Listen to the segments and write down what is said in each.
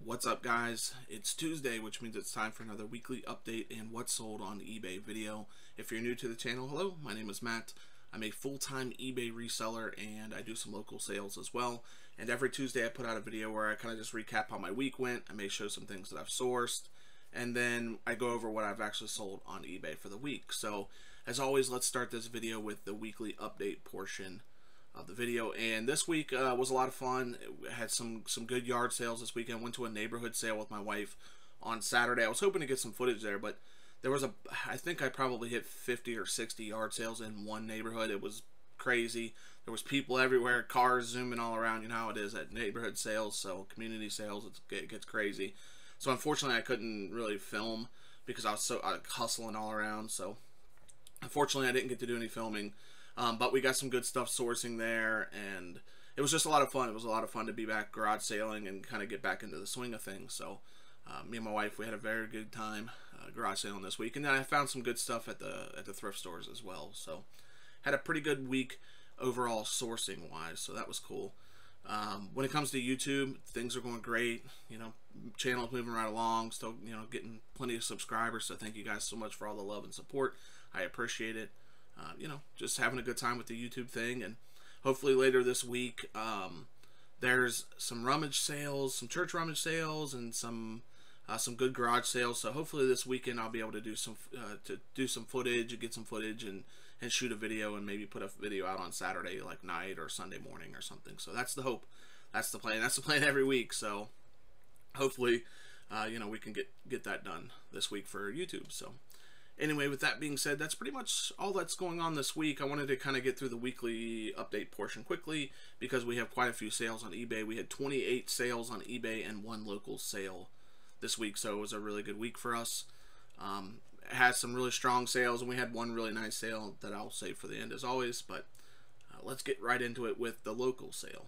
What's up, guys? It's Tuesday, which means it's time for another weekly update and what's sold on eBay video. If you're new to the channel, hello, my name is Matt. I'm a full-time eBay reseller and I do some local sales as well. And every Tuesday I put out a video where I kind of just recap how my week went. I may show some things that I've sourced, and then I go over what I've actually sold on eBay for the week. So as always, let's start this video with the weekly update portion of the video. And this week was a lot of fun. It had some good yard sales this weekend. Went to a neighborhood sale with my wife on Saturday. I was hoping to get some footage there, but there was I think I probably hit 50 or 60 yard sales in one neighborhood. It was crazy. There was people everywhere, cars zooming all around. You know how it is at neighborhood sales, so community sales, it gets crazy. So unfortunately I couldn't really film because I was so hustling all around. So unfortunately I didn't get to do any filming. But we got some good stuff sourcing there, and it was just a lot of fun. It was a lot of fun to be back garage sailing and kind of get back into the swing of things. So me and my wife, we had a very good time garage sailing this week, and then I found some good stuff at the thrift stores as well. So had a pretty good week overall sourcing wise, so that was cool. When it comes to YouTube, things are going great. You know, channel's moving right along, still, you know, getting plenty of subscribers, so thank you guys so much for all the love and support. I appreciate it. You know, just having a good time with the YouTube thing, and hopefully later this week there's some rummage sales, some church rummage sales, and some good garage sales. So hopefully this weekend I'll be able to do some footage, get some footage, and shoot a video, and maybe put a video out on Saturday like night or Sunday morning or something. So that's the hope. That's the plan. That's the plan every week. So hopefully you know, we can get that done this week for YouTube. So anyway, with that being said, that's pretty much all that's going on this week. I wanted to kind of get through the weekly update portion quickly because we have quite a few sales on eBay. We had 28 sales on eBay and one local sale this week, so it was a really good week for us. It has some really strong sales, and we had one really nice sale that I'll save for the end as always, but let's get right into it with the local sale.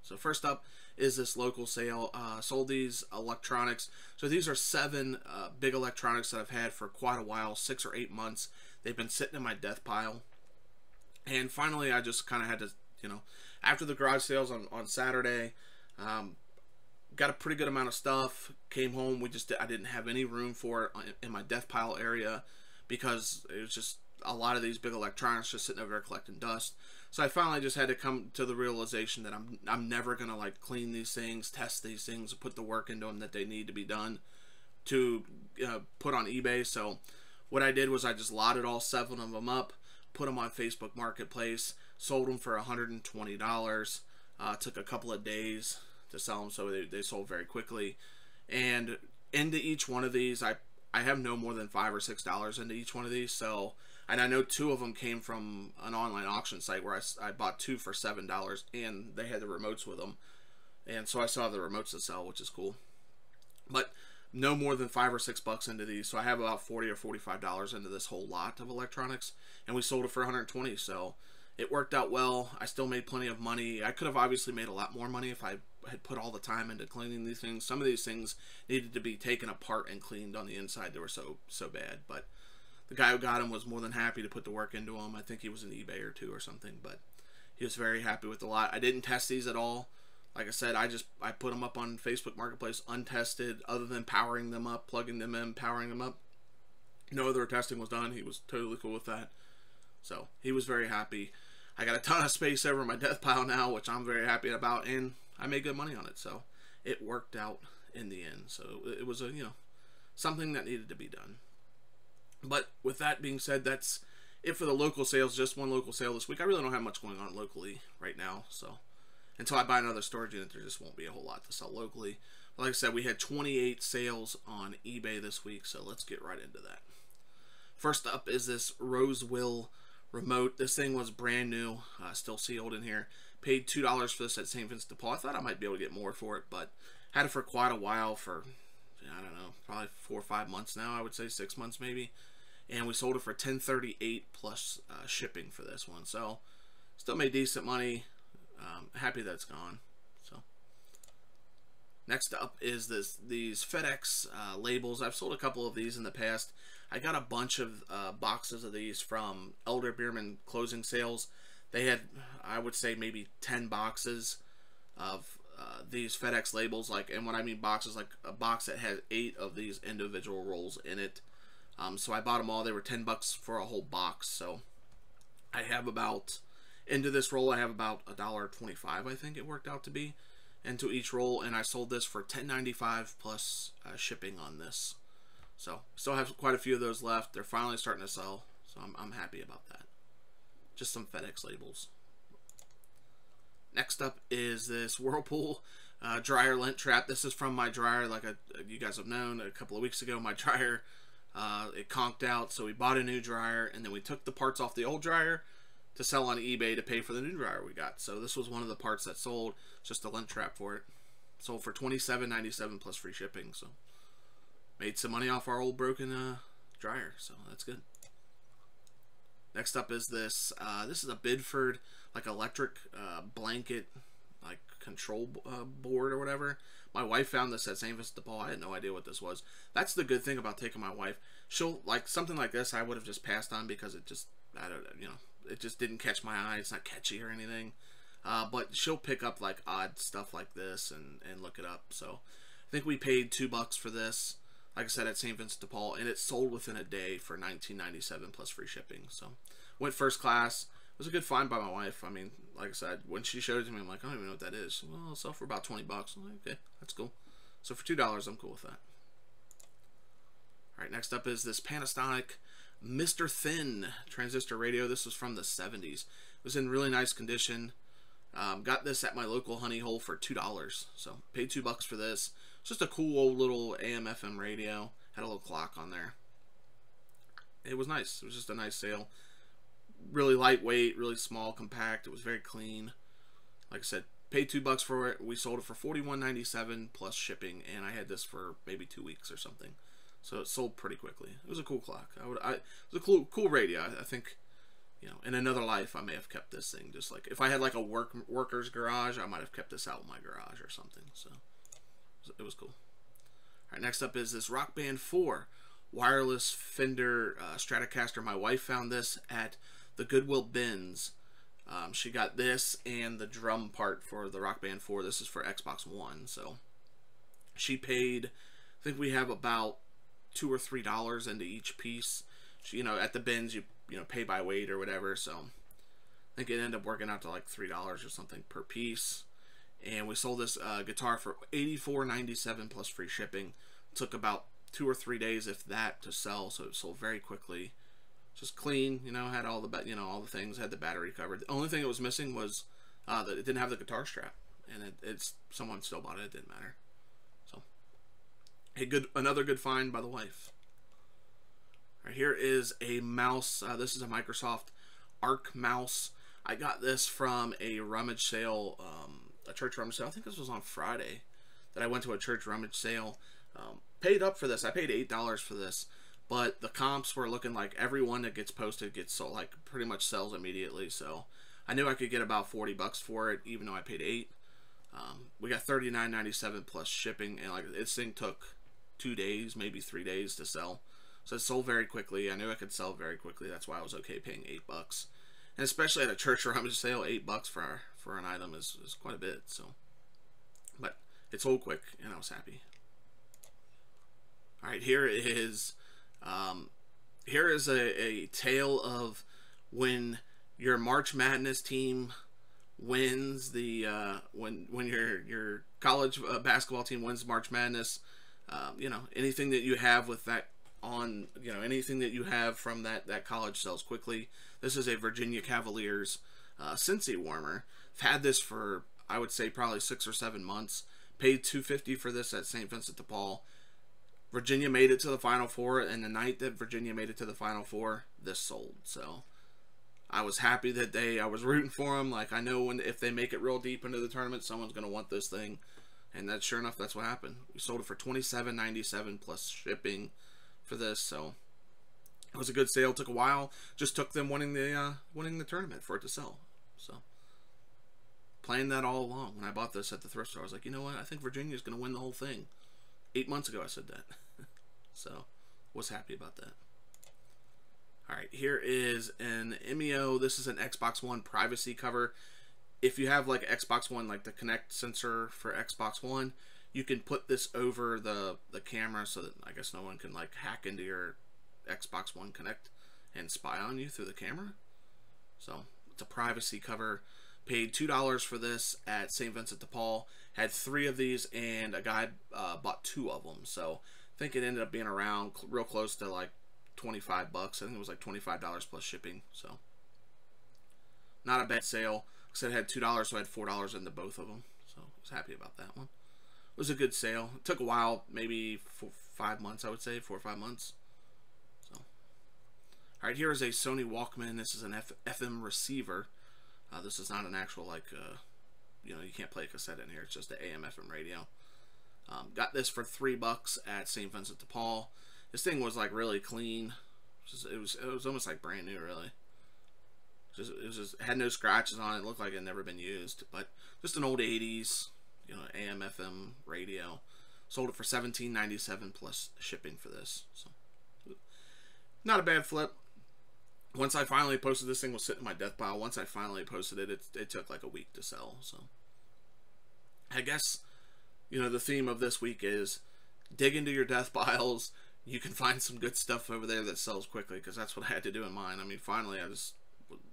So first up is this local sale. Sold these electronics. So these are 7 big electronics that I've had for quite a while, 6 or 8 months. They've been sitting in my death pile. And finally I just kind of had to, you know, after the garage sales on Saturday, got a pretty good amount of stuff. Came home, I didn't have any room for it in my death pile area because it was just a lot of these big electronics just sitting over there collecting dust. So I finally just had to come to the realization that I'm never gonna like clean these things, test these things, put the work into them that they need to be done to put on eBay. So what I did was I just lotted all 7 of them up, put them on Facebook Marketplace, sold them for $120. Took a couple of days to sell them, so they sold very quickly. And into each one of these, I have no more than $5 or $6 into each one of these. So, and I know 2 of them came from an online auction site where I bought 2 for $7, and they had the remotes with them, and so I still have the remotes to sell, which is cool. But no more than $5 or $6 into these, so I have about $40 or $45 into this whole lot of electronics, and we sold it for $120. So it worked out well. I still made plenty of money. I could have obviously made a lot more money if I had put all the time into cleaning these things. Some of these things needed to be taken apart and cleaned on the inside. They were so bad, but the guy who got them was more than happy to put the work into them. I think he was an eBay or 2 or something, but he was very happy with the lot. I didn't test these at all. Like I said, I put them up on Facebook Marketplace untested, other than powering them up, plugging them in, powering them up. No other testing was done. He was totally cool with that. So he was very happy. I got a ton of space over my death pile now, which I'm very happy about, and I made good money on it. So it worked out in the end. So it was you know, something that needed to be done. But with that being said, that's it for the local sales. Just one local sale this week. I really don't have much going on locally right now, so until I buy another storage unit, there just won't be a whole lot to sell locally. But like I said, we had 28 sales on eBay this week, so let's get right into that. First up is this Roseville remote. This thing was brand new, still sealed in here. Paid $2 for this at St. Vincent de Paul. I thought I might be able to get more for it, but had it for quite a while, for I don't know, probably 4 or 5 months now. I would say 6 months maybe. And we sold it for $10.38 plus shipping for this one. So still made decent money. Happy that it's gone. So next up is these FedEx labels. I've sold a couple of these in the past. I got a bunch of boxes of these from Elder Beerman closing sales. They had, I would say, maybe 10 boxes of these FedEx labels, like, and when I mean boxes, like a box that has 8 of these individual rolls in it. So I bought them all. They were $10 for a whole box. So I have about, into this roll, I have about $1.25, I think it worked out to be, into each roll, and I sold this for $10.95 plus shipping on this. So still have quite a few of those left. They're finally starting to sell, so I'm happy about that. Just some FedEx labels. Next up is this Whirlpool dryer lint trap. This is from my dryer, like you guys have known a couple of weeks ago. My dryer, it conked out, so we bought a new dryer, and then we took the parts off the old dryer to sell on eBay to pay for the new dryer we got. So this was one of the parts that sold, just a lint trap for it. Sold for $27.97 plus free shipping, so made some money off our old broken dryer, so that's good. Next up is this. This is a Bidford, like, electric blanket, like, control board or whatever. My wife found this at St. Vincent de Paul. I had no idea what this was. That's the good thing about taking my wife. She'll, like, something like this I would have just passed on because it just, I don't know, you know, it just didn't catch my eye. It's not catchy or anything. But she'll pick up, like, odd stuff like this and look it up. So I think we paid $2 for this, like I said, at St. Vincent de Paul, and it sold within a day for $19.97 plus free shipping. So went first class. It was a good find by my wife. I mean, like I said, when she showed it to me, I'm like, I don't even know what that is. Well, it'll sell for about $20. I'm like, okay, that's cool. So for $2, I'm cool with that. All right, next up is this Panasonic Mr. Thin transistor radio. This was from the 70s. It was in really nice condition. Got this at my local honey hole for $2. So paid $2 for this. It's just a cool old little AM/FM radio. Had a little clock on there. It was nice. It was just a nice sale. Really lightweight, really small, compact. It was very clean. Like I said, paid $2 for it. We sold it for $41.97 plus shipping, and I had this for maybe 2 weeks or something. So it sold pretty quickly. It was a cool clock. It was a cool radio. I think, you know, in another life, I may have kept this thing. Just like if I had like a worker's garage, I might have kept this out in my garage or something. So it was cool. All right, next up is this Rock Band 4 wireless Fender Stratocaster. My wife found this at the Goodwill bins. She got this and the drum part for the Rock Band 4. This is for Xbox One. So she paid, I think we have about $2 or $3 into each piece. She, you know, at the bins you know pay by weight or whatever. So I think it ended up working out to like $3 or something per piece. And we sold this guitar for $84.97 plus free shipping. Took about 2 or 3 days, if that, to sell. So it sold very quickly. Just clean, you know, had all the all the things, had the battery covered. The only thing it was missing was that it didn't have the guitar strap, and it's someone still bought it. It didn't matter. So, another good find by the wife. All right, here is a mouse. This is a Microsoft Arc mouse. I got this from a rummage sale, a church rummage sale. I think this was on Friday that I went to a church rummage sale. Paid up for this. I paid $8 for this. But the comps were looking like every one that gets posted gets sold, like pretty much sells immediately. So I knew I could get about $40 for it, even though I paid $8. We got $39.97 plus shipping, and like this thing took 2 days, maybe 3 days to sell. So it sold very quickly. I knew I could sell very quickly. That's why I was okay paying $8. And especially at a church rummage sale, $8 for an item is quite a bit. So, but it sold quick, and I was happy. All right, here is a tale of when your March Madness team wins the when your college basketball team wins March Madness. You know, anything that you have with that on, you know, anything that you have from that college sells quickly. This is a Virginia Cavaliers Cincy warmer. I've had this for, I would say, probably 6 or 7 months. Paid $2.50 for this at St. Vincent de Paul. Virginia made it to the Final Four, and the night that Virginia made it to the Final Four, this sold. So I was happy that I was rooting for them. Like, I know if they make it real deep into the tournament, someone's going to want this thing. And that, sure enough, that's what happened. We sold it for $27.97 plus shipping for this. So it was a good sale. Took a while. Just took them winning the tournament for it to sell. So playing that all along. When I bought this at the thrift store, I was like, you know what? I think Virginia's going to win the whole thing. 8 months ago I said that. So was happy about that. Alright, here is an Emio. This is an Xbox One privacy cover. if you have like Xbox One, like the Kinect sensor for Xbox One, you can put this over the camera so that I guess no one can like hack into your Xbox One Kinect and spy on you through the camera. So it's a privacy cover. Paid $2 for this at St. Vincent de Paul. Had 3 of these, and a guy bought 2 of them. So I think it ended up being around real close to like 25 bucks. I think it was like $25 plus shipping. So not a bad sale. I said it had $2, so I had $4 into both of them. So I was happy about that one. It was a good sale. It took a while, maybe 5 months, I would say, 4 or 5 months. So, all right, here is a Sony Walkman. This is an FM receiver. This is not an actual, like, you know, you can't play a cassette in here. It's just an AM/FM radio. Got this for $3 at St. Vincent de Paul. This thing was like really clean. It was almost like brand new, really. It had no scratches on it. It looked like it had never been used, but just an old 80s, you know, AM/FM radio. Sold it for $17.97 plus shipping for this. So not a bad flip. Once I finally posted, this thing was sitting in my death pile. Once I finally posted it, it took like a week to sell. So I guess, you know, the theme of this week is dig into your death piles. You can find some good stuff over there that sells quickly, because that's what I had to do in mine. I mean, finally, I just,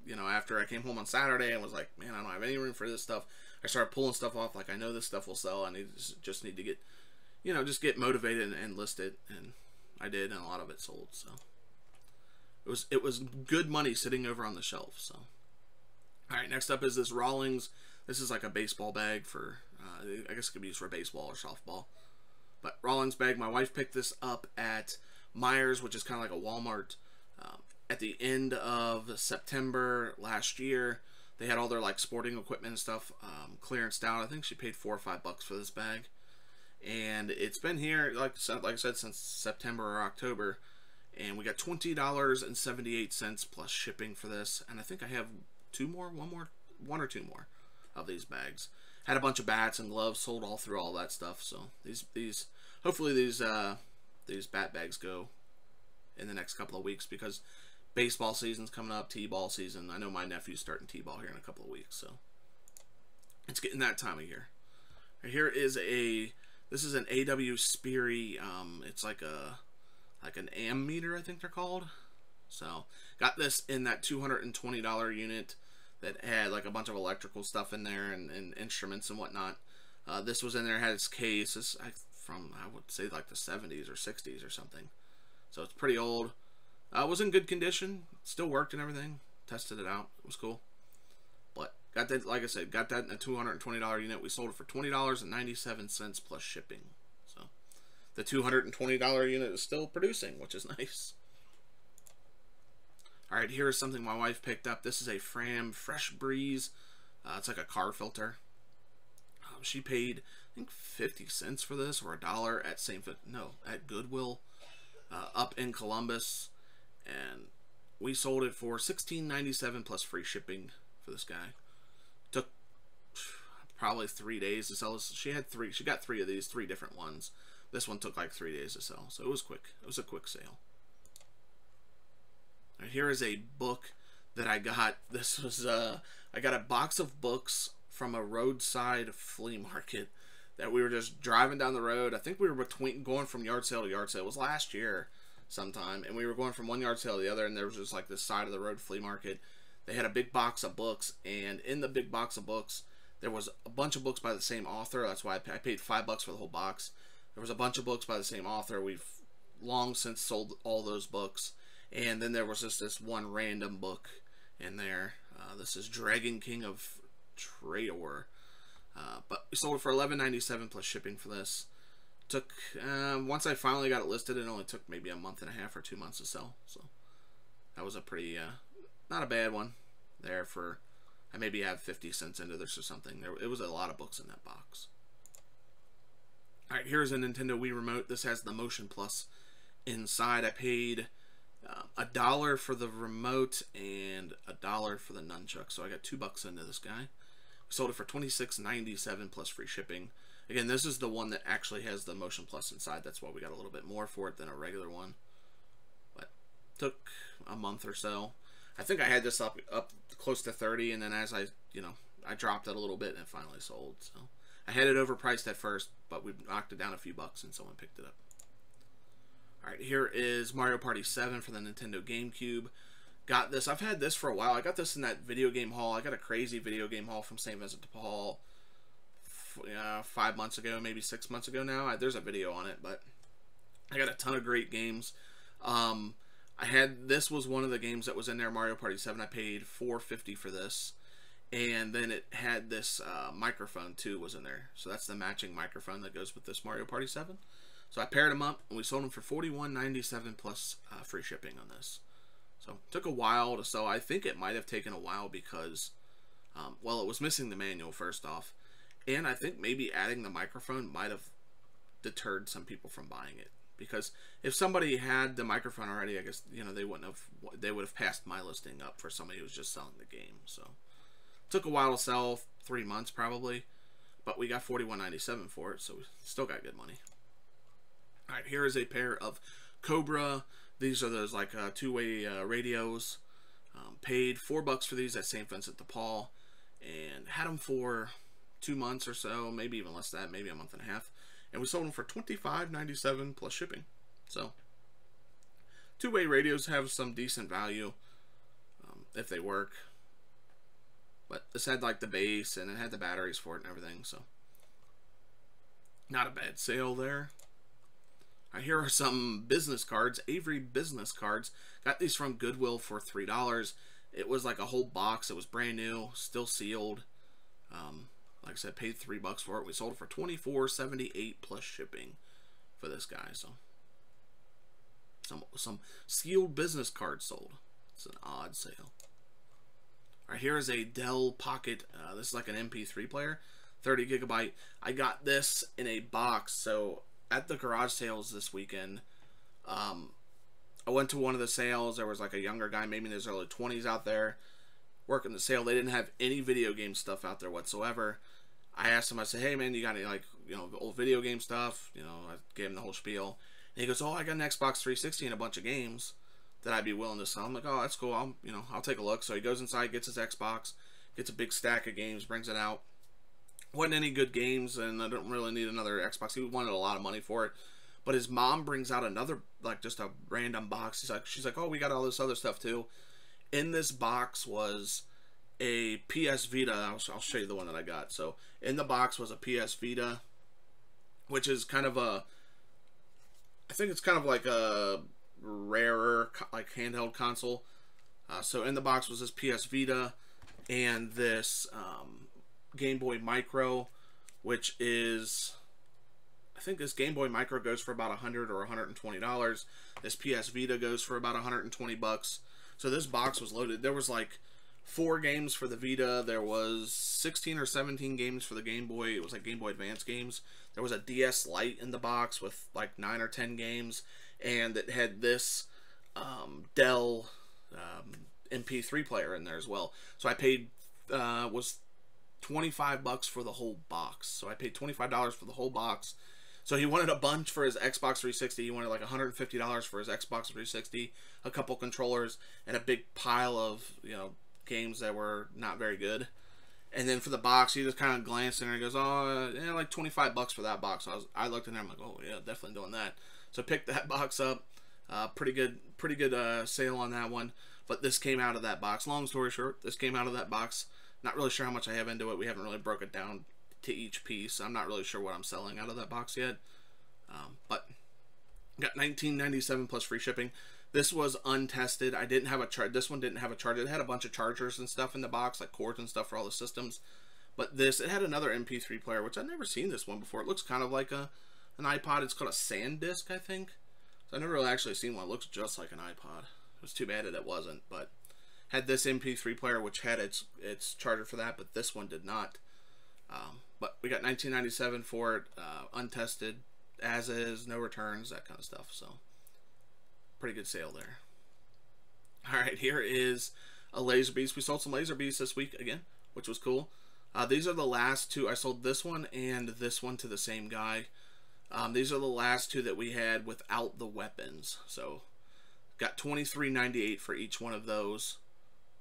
you know, after I came home on Saturday, I was like, man, I don't have any room for this stuff. I started pulling stuff off. Like, I know this stuff will sell. I just need to get, you know, just get motivated and list it. And I did, and a lot of it sold. So it was good money sitting over on the shelf. So, all right, next up is this Rawlings. This is like a baseball bag for, I guess it could be used for baseball or softball. But Rawlings bag, my wife picked this up at Myers, which is kind of like a Walmart. At the end of September last year, they had all their like sporting equipment and stuff clearanced out. I think she paid $4 or $5 for this bag, and it's been here like I said since September or October, and we got $20.78 plus shipping for this. And I think I have one or two more of these bags. Had a bunch of bats and gloves, sold all through all that stuff. So these hopefully these bat bags go in the next couple of weeks, because baseball season's coming up, t-ball season. I know my nephew's starting t-ball here in a couple of weeks, so it's getting that time of year. Here is this is an AW Sperry. It's like an ammeter, I think they're called. So got this in that $220 unit that had like a bunch of electrical stuff in there and instruments and whatnot. This was in there, had its case. This from, I would say, like the 70s or 60s or something. So it's pretty old. It was in good condition. Still worked and everything. Tested it out. It was cool. But got that, like I said, got that in a $220 unit. We sold it for $20.97 plus shipping. So the $220 unit is still producing, which is nice. Alright, here is something my wife picked up. This is a Fram Fresh Breeze. It's like a car filter. She paid, I think, 50 cents for this, or $1 at Goodwill up in Columbus. And we sold it for $16.97 plus free shipping for this guy. Took probably 3 days to sell this. She got 3 of these, 3 different ones. This one took like 3 days to sell, so it was quick. It was a quick sale. Right, here is a book that I got. This was I got a box of books from a roadside flea market that we were just driving down the road. I think we were going from yard sale to yard sale. It was last year sometime, and we were going from one yard sale to the other, and there was just like this side of the road flea market. They had a big box of books, and in the big box of books there was a bunch of books by the same author. That's why I paid $5 for the whole box. There was a bunch of books by the same author. We've long since sold all those books, and then there was just this one random book in there. This is Dragon King of Traor, but we sold it for $11.97 plus shipping for this. Took once I finally got it listed, it only took maybe a month and a half or 2 months to sell. So that was a pretty not a bad one there. For I maybe have 50 cents into this or something. It was a lot of books in that box. All right, here's a Nintendo Wii remote. This has the Motion Plus inside. I paid $1 for the remote and $1 for the nunchuck, so I got $2 into this guy. We sold it for $26.97 plus free shipping. Again, this is the one that actually has the Motion Plus inside. That's why we got a little bit more for it than a regular one. But took a month or so. I think I had this up close to 30, and then as I I dropped it a little bit and it finally sold. So I had it overpriced at first, but we knocked it down a few bucks and someone picked it up. Alright, here is Mario Party 7 for the Nintendo GameCube. Got this. I've had this for a while. I got this in that video game haul. I got a crazy video game haul from St. Vincent de Paul 5 months ago, maybe 6 months ago now. There's a video on it, but I got a ton of great games. This was one of the games that was in there, Mario Party 7. I paid $4.50 for this. And then it had this microphone too was in there. So that's the matching microphone that goes with this Mario Party 7. So I paired them up and we sold them for $41.97 plus free shipping on this. So it took a while to sell. I think it might have taken a while because, well, it was missing the manual first off. And I think maybe adding the microphone might have deterred some people from buying it. Because if somebody had the microphone already, I guess, you know, they would have passed my listing up for somebody who was just selling the game. So it took a while to sell, 3 months probably. But we got $41.97 for it, so we still got good money. Alright, here is a pair of Cobra. These are those like two-way radios. Paid $4 for these at St. Vincent de Paul, and had them for 2 months or so, maybe even less than that, maybe a month and a half. And we sold them for $25.97 plus shipping. So two-way radios have some decent value if they work. But this had like the base and it had the batteries for it and everything, so not a bad sale there. Here are some business cards, Avery business cards. Got these from Goodwill for $3. It was like a whole box. It was brand new, still sealed. Like I said, paid $3 for it. We sold it for $24.78 plus shipping for this guy. So some sealed business cards sold. It's an odd sale. All right, here is a Dell Pocket. This is like an MP3 player, 30 gigabyte. I got this in a box. So at the garage sales this weekend, I went to one of the sales. There was like a younger guy, maybe in his early 20s out there, working the sale. They didn't have any video game stuff out there whatsoever. I asked him, I said, hey man, you got any like, you know, old video game stuff? You know, I gave him the whole spiel. And he goes, oh, I got an Xbox 360 and a bunch of games that I'd be willing to sell. I'm like, oh, that's cool. I'll take a look. So he goes inside, gets his Xbox, gets a big stack of games, brings it out. Wasn't any good games, and I don't really need another Xbox. He wanted a lot of money for it. But his mom brings out another, like, just a random box. She's like, oh, we got all this other stuff, too. In this box was a PS Vita. I'll show you the one that I got. So, in the box was a PS Vita, which is kind of a, I think it's kind of like a rarer, like, handheld console. So, in the box was this PS Vita and this Game Boy Micro, which is, I think this Game Boy Micro goes for about $100 or $120. This PS Vita goes for about $120. So this box was loaded. There was like 4 games for the Vita. There was 16 or 17 games for the Game Boy. It was like Game Boy Advance games. There was a DS Lite in the box with like 9 or 10 games, and it had this Dell MP3 player in there as well. So I paid was $25 for the whole box. So I paid $25 for the whole box. So he wanted a bunch for his Xbox 360. He wanted like $150 for his Xbox 360, a couple controllers, and a big pile of, you know, games that were not very good. And then for the box, he just kind of glanced in and he goes, oh, yeah, like $25 for that box. So I looked in there, I'm like, oh yeah, definitely doing that. So I picked that box up. Pretty good sale on that one. But this came out of that box. Long story short, this came out of that box. Not really sure how much I have into it. We haven't really broke it down to each piece. I'm not really sure what I'm selling out of that box yet. But got $19.97 plus free shipping. This was untested. I didn't have a charge. This one didn't have a charger. It had a bunch of chargers and stuff in the box, like cords and stuff for all the systems. But this, it had another MP3 player, which I've never seen this one before. It looks kind of like an iPod. It's called a SanDisk, I think. So I've never really actually seen one. It looks just like an iPod. It was too bad that it wasn't, but had this MP3 player, which had its charger for that, but this one did not. But we got $19.97 for it, untested, as is, no returns, that kind of stuff. So pretty good sale there. All right, here is a Laser Beast. We sold some Laser Beasts this week again, which was cool. These are the last two. I sold this one and this one to the same guy. These are the last two that we had without the weapons. So got $23.98 for each one of those.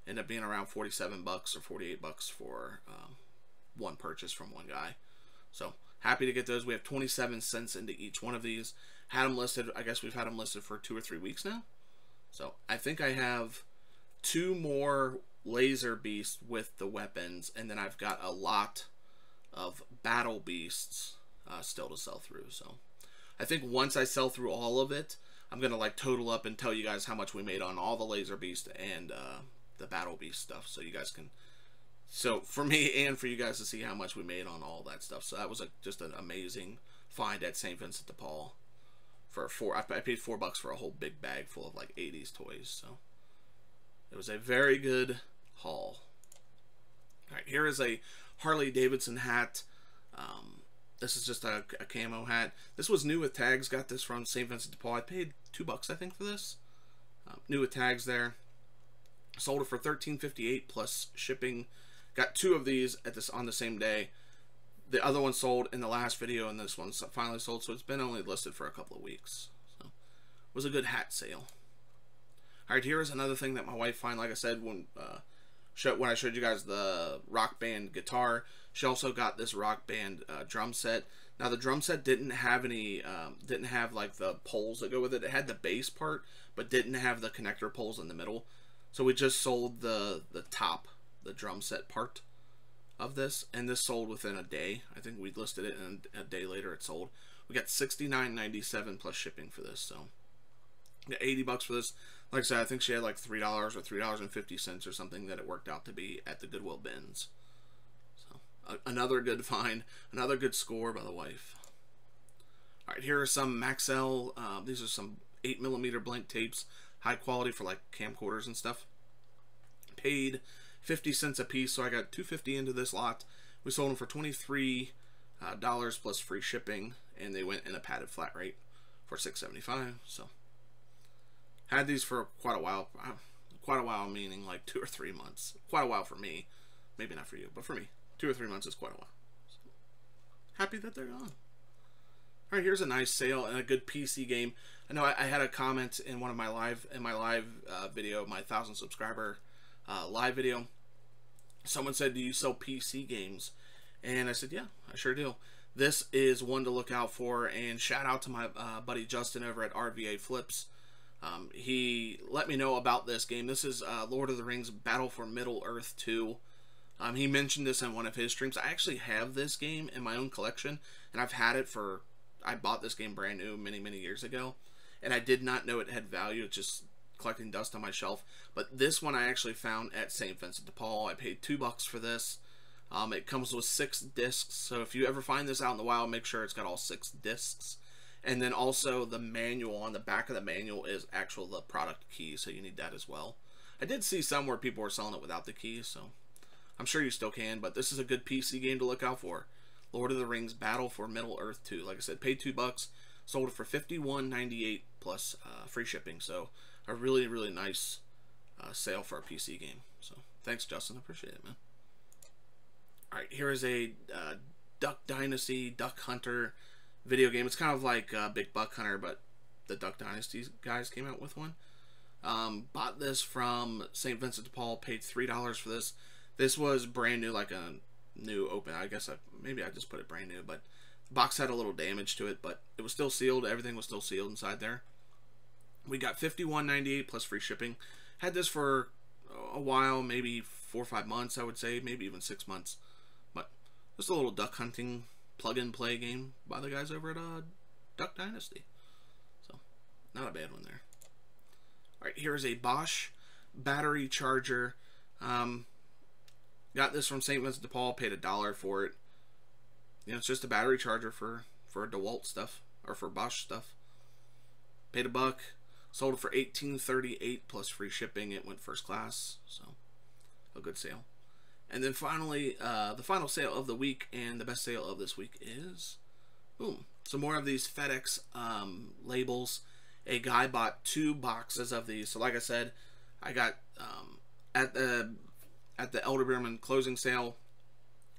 Ended up being around 47 bucks or 48 bucks for one purchase from one guy. So happy to get those. We have 27 cents into each one of these. Had them listed. I guess we've had them listed for 2 or 3 weeks now. So I think I have 2 more laser beasts with the weapons, and then I've got a lot of battle beasts still to sell through. So I think once I sell through all of it, I'm gonna like total up and tell you guys how much we made on all the laser beast and the battle beast stuff, so you guys can, so for me and for you guys to see how much we made on all that stuff. So that was just an amazing find at St. Vincent de Paul for I paid $4 for a whole big bag full of like 80s toys. So it was a very good haul. All right, here is a Harley Davidson hat. This is just a camo hat. This was new with tags. Got this from St. Vincent de Paul. I paid $2 I think for this. New with tags there. Sold it for $13.58 plus shipping. Got 2 of these on the same day. The other one sold in the last video, and this one's finally sold. So it's been only listed for a couple of weeks. So it was a good hat sale. All right, here is another thing that my wife found. Like I said, when I showed you guys the Rock Band guitar, she also got this Rock Band drum set. Now the drum set didn't have any, didn't have like the poles that go with it. It had the bass part, but didn't have the connector poles in the middle. So we just sold the top, the drum set part of this, and this sold within a day. I think we listed it, and a day later it sold. We got $69.97 plus shipping for this. So we got 80 bucks for this. Like I said, I think she had like $3 or $3.50 or something that it worked out to be at the Goodwill bins. So another good find, another good score by the wife. All right, here are some Maxell. These are some 8mm blank tapes, high quality for like camcorders and stuff. Paid 50 cents a piece, so I got $2.50 into this lot. We sold them for $23 plus free shipping, and they went in a padded flat rate for $6.75. So had these for quite a while. Quite a while meaning like 2 or 3 months. Quite a while for me. Maybe not for you, but for me, 2 or 3 months is quite a while. So happy that they're gone. All right, here's a nice sale and a good PC game. I know I had a comment in one of my live video, my 1,000 subscriber live video. Someone said, "Do you sell PC games?" And I said, "Yeah, I sure do." This is one to look out for. And shout out to my buddy Justin over at RVA Flips. He let me know about this game. This is Lord of the Rings Battle for Middle-earth 2. He mentioned this in one of his streams. I actually have this game in my own collection, and I've had it for, I bought this game brand new many years ago, and I did not know it had value. It's just collecting dust on my shelf. But this one I actually found at St. Vincent de Paul. I paid $2 for this. It comes with 6 discs, so if you ever find this out in the wild, make sure it's got all 6 discs. And then also the manual, on the back of the manual is the product key, so you need that as well. I did see some where people were selling it without the keys, so I'm sure you still can, but this is a good PC game to look out for. Lord of the Rings Battle for Middle-earth 2. Like I said, paid $2, sold it for $51.98 plus free shipping, so a really nice sale for a PC game. So thanks, Justin, I appreciate it, man. All right, here is a Duck Dynasty, Duck Hunter video game. It's kind of like Big Buck Hunter, but the Duck Dynasty guys came out with one. Bought this from St. Vincent de Paul, paid $3 for this. This was brand new, like a new open. I guess maybe I just put it brand new, but the box had a little damage to it, but it was still sealed. Everything was still sealed inside there. We got $51.98 plus free shipping. Had this for a while, maybe 4 or 5 months, I would say, maybe even 6 months. But just a little duck hunting plug-and-play game by the guys over at Duck Dynasty. So, not a bad one there. Alright, here is a Bosch battery charger. Got this from St. Vincent de Paul, paid $1 for it. You know, it's just a battery charger for DeWalt stuff, or for Bosch stuff. Paid $1, sold it for $18.38 plus free shipping. It went first class, so a good sale. And then finally, the final sale of the week, and the best sale of this week is, boom, some more of these FedEx labels. A guy bought 2 boxes of these. So like I said, I got at the Elder Beerman closing sale,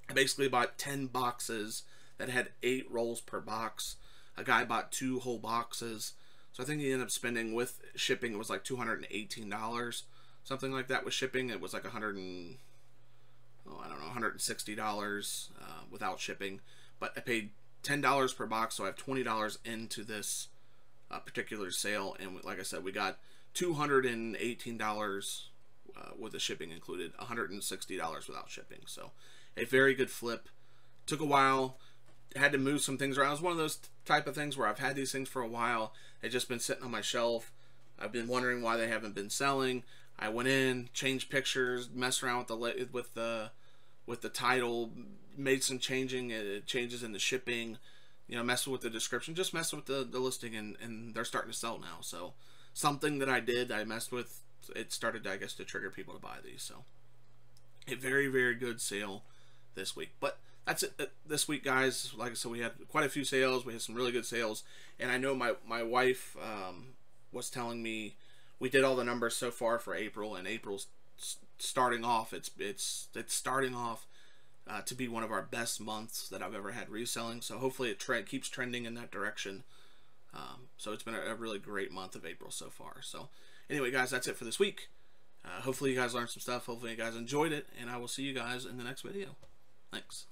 I basically bought 10 boxes that had 8 rolls per box. A guy bought 2 whole boxes. So I think he ended up spending, with shipping, it was like $218. something like that with shipping. It was like $160 without shipping, but I paid $10 per box, so I have $20 into this particular sale. And like I said, we got $218 with the shipping included, $160 without shipping. So a very good flip. Took a while. Had to move some things around. It was one of those type of things where I've had these things for a while. They've just been sitting on my shelf. I've been wondering why they haven't been selling. I went in, changed pictures, messed around with the title, made some changes in the shipping, messed with the description, just messed with the listing, and they're starting to sell now. So something that I messed with, it started, I guess, to trigger people to buy these. So a very, very good sale this week. But that's it this week, guys. Like I said, we had quite a few sales. We had some really good sales, and I know my wife was telling me we did all the numbers so far for April, and April's starting off. It's starting off to be one of our best months that I've ever had reselling. So hopefully it keeps trending in that direction. So it's been a really great month of April so far. So anyway, guys, that's it for this week. Hopefully you guys learned some stuff. Hopefully you guys enjoyed it, and I will see you guys in the next video. Thanks.